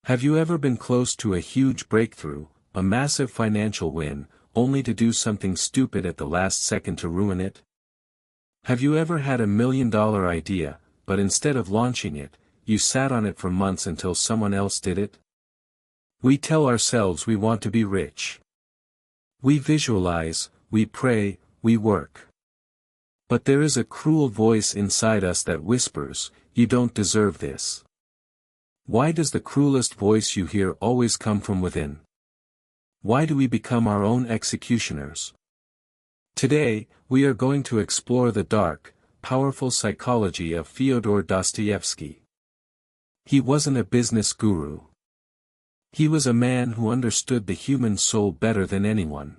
Have you ever been close to a huge breakthrough, a massive financial win, only to do something stupid at the last second to ruin it? Have you ever had a $1 million idea, but instead of launching it, you sat on it for months until someone else did it? We tell ourselves we want to be rich. We visualize, we pray, we work. But there is a cruel voice inside us that whispers, "You don't deserve this." Why does the cruelest voice you hear always come from within? Why do we become our own executioners? Today, we are going to explore the dark, powerful psychology of Fyodor Dostoevsky. He wasn't a business guru. He was a man who understood the human soul better than anyone.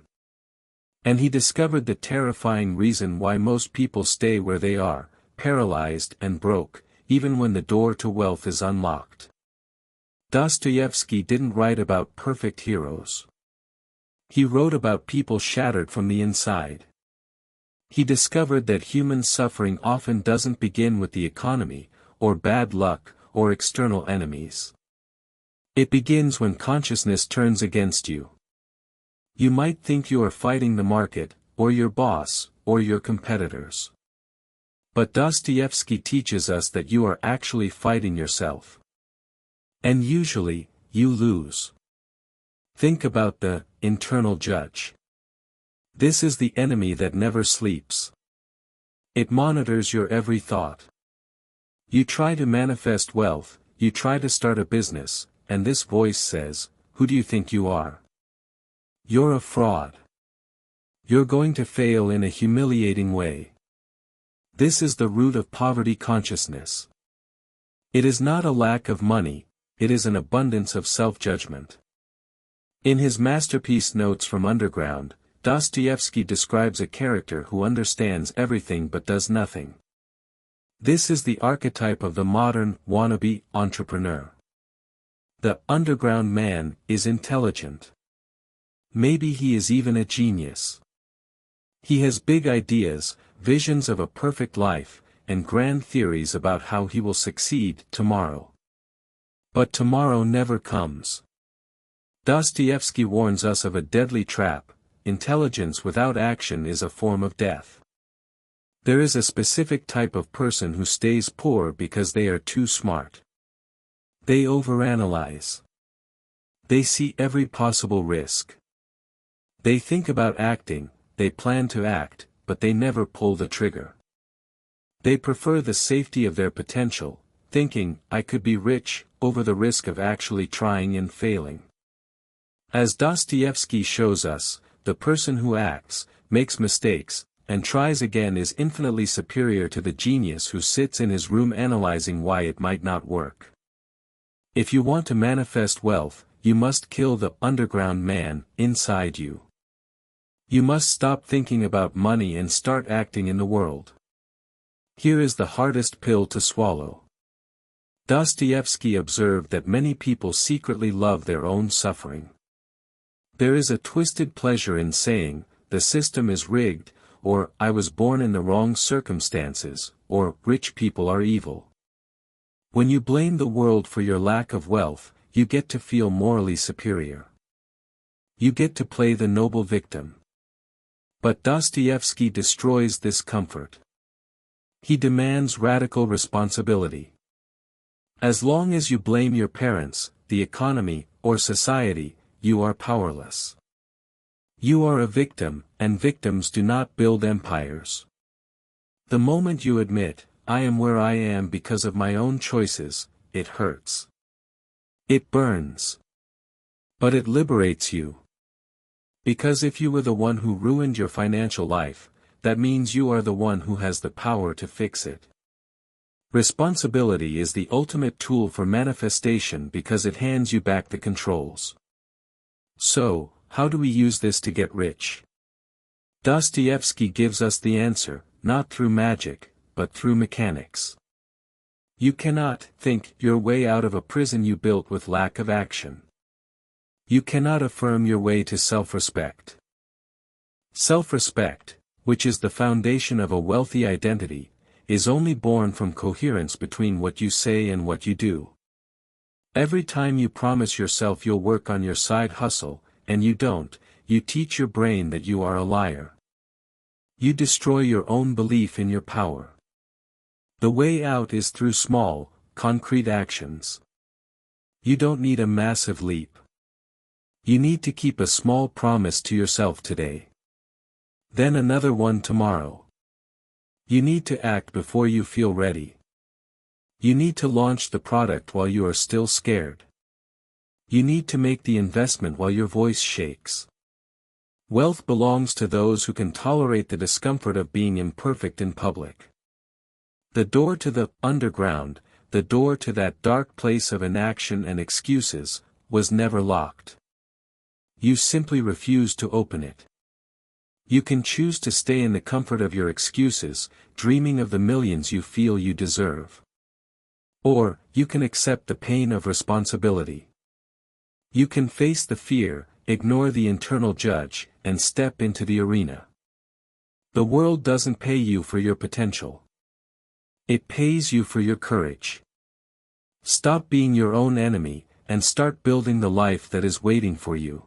And he discovered the terrifying reason why most people stay where they are, paralyzed and broke, even when the door to wealth is unlocked. Dostoevsky didn't write about perfect heroes. He wrote about people shattered from the inside. He discovered that human suffering often doesn't begin with the economy, or bad luck, or external enemies. It begins when consciousness turns against you. You might think you are fighting the market, or your boss, or your competitors. But Dostoevsky teaches us that you are actually fighting yourself. And usually, you lose. Think about the internal judge. This is the enemy that never sleeps. It monitors your every thought. You try to manifest wealth, you try to start a business, and this voice says, "Who do you think you are? You're a fraud. You're going to fail in a humiliating way." This is the root of poverty consciousness. It is not a lack of money, it is an abundance of self-judgment. In his masterpiece Notes from Underground, Dostoevsky describes a character who understands everything but does nothing. This is the archetype of the modern, wannabe entrepreneur. The underground man is intelligent. Maybe he is even a genius. He has big ideas, visions of a perfect life, and grand theories about how he will succeed tomorrow. But tomorrow never comes. Dostoevsky warns us of a deadly trap: intelligence without action is a form of death. There is a specific type of person who stays poor because they are too smart. They overanalyze. They see every possible risk. They think about acting, they plan to act, but they never pull the trigger. They prefer the safety of their potential, thinking, "I could be rich," over the risk of actually trying and failing. As Dostoevsky shows us, the person who acts, makes mistakes, and tries again is infinitely superior to the genius who sits in his room analyzing why it might not work. If you want to manifest wealth, you must kill the underground man inside you. You must stop thinking about money and start acting in the world. Here is the hardest pill to swallow. Dostoevsky observed that many people secretly love their own suffering. There is a twisted pleasure in saying, "The system is rigged," or "I was born in the wrong circumstances," or "Rich people are evil." When you blame the world for your lack of wealth, you get to feel morally superior. You get to play the noble victim. But Dostoevsky destroys this comfort. He demands radical responsibility. As long as you blame your parents, the economy, or society, you are powerless. You are a victim, and victims do not build empires. The moment you admit, "I am where I am because of my own choices," it hurts. It burns. But it liberates you. Because if you were the one who ruined your financial life, that means you are the one who has the power to fix it. Responsibility is the ultimate tool for manifestation because it hands you back the controls. So, how do we use this to get rich? Dostoevsky gives us the answer, not through magic, but through mechanics. You cannot think your way out of a prison you built with lack of action. You cannot affirm your way to self-respect. Self-respect, which is the foundation of a wealthy identity, is only born from coherence between what you say and what you do. Every time you promise yourself you'll work on your side hustle, and you don't, you teach your brain that you are a liar. You destroy your own belief in your power. The way out is through small, concrete actions. You don't need a massive leap. You need to keep a small promise to yourself today. Then another one tomorrow. You need to act before you feel ready. You need to launch the product while you are still scared. You need to make the investment while your voice shakes. Wealth belongs to those who can tolerate the discomfort of being imperfect in public. The door to the underground, the door to that dark place of inaction and excuses, was never locked. You simply refuse to open it. You can choose to stay in the comfort of your excuses, dreaming of the millions you feel you deserve. Or, you can accept the pain of responsibility. You can face the fear, ignore the internal judge, and step into the arena. The world doesn't pay you for your potential. It pays you for your courage. Stop being your own enemy, and start building the life that is waiting for you.